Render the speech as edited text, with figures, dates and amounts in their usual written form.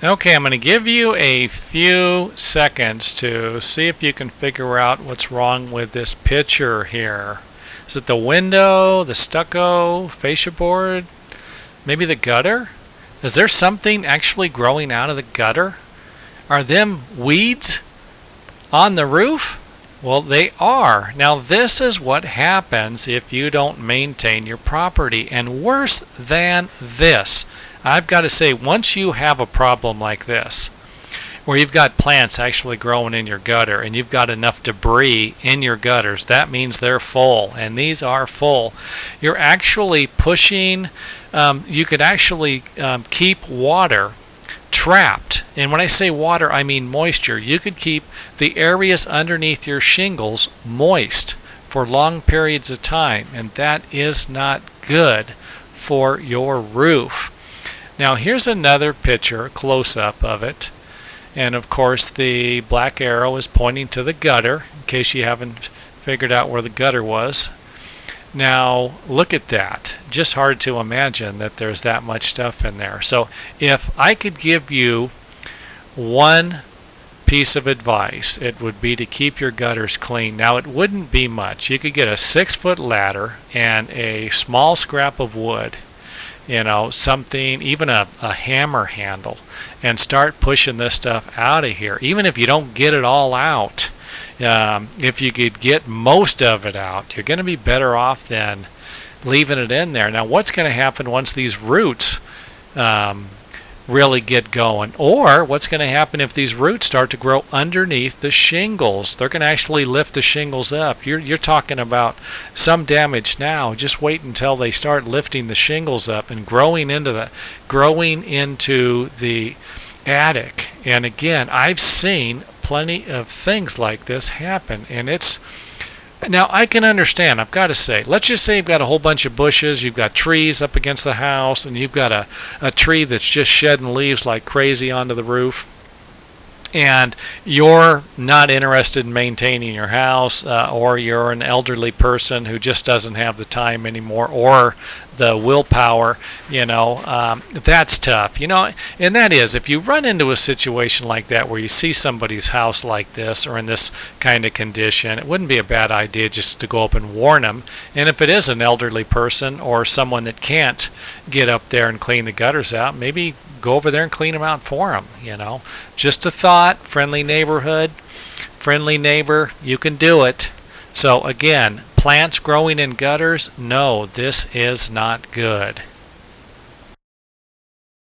Okay, I'm going to give you a few seconds to see if you can figure out what's wrong with this picture here. Is it the window, the stucco, fascia board, maybe the gutter? Is there something actually growing out of the gutter? Are them weeds on the roof? Well, they are. Now, this is what happens if you don't maintain your property. And worse than this, I've got to say, once you have a problem like this, where you've got plants actually growing in your gutter and you've got enough debris in your gutters, that means they're full, and these are full. You're actually pushing, you could actually keep water trapped. And when I say water, I mean moisture. You could keep the areas underneath your shingles moist for long periods of time, and that is not good for your roof. Now here's another picture, close-up of it, and of course the black arrow is pointing to the gutter, in case you haven't figured out where the gutter was. Now look at that. Just hard to imagine that there's that much stuff in there. So if I could give you one piece of advice, it would be to keep your gutters clean. Now it wouldn't be much. You could get a 6-foot ladder and a small scrap of wood, something, even a hammer handle, and start pushing this stuff out of here. Even if you don't get it all out, if you could get most of it out, you're going to be better off than leaving it in there. Now what's going to happen once these roots really get going, or what's going to happen if these roots start to grow underneath the shingles? They're going to actually lift the shingles up. You're talking about some damage now. Just wait until they start lifting the shingles up and growing into the attic. And again, I've seen plenty of things like this happen, and now I can understand. I've got to say, let's just say you've got a whole bunch of bushes, you've got trees up against the house, and you've got a tree that's just shedding leaves like crazy onto the roof, and you're not interested in maintaining your house, or you're an elderly person who just doesn't have the time anymore or the willpower, that's tough. And that is, if you run into a situation like that where you see somebody's house like this or in this kind of condition, it wouldn't be a bad idea just to go up and warn them. And if it is an elderly person or someone that can't get up there and clean the gutters out, maybe go over there and clean them out for them. Just a thought. Friendly neighborhood, friendly neighbor, you can do it. So again, plants growing in gutters, no, this is not good.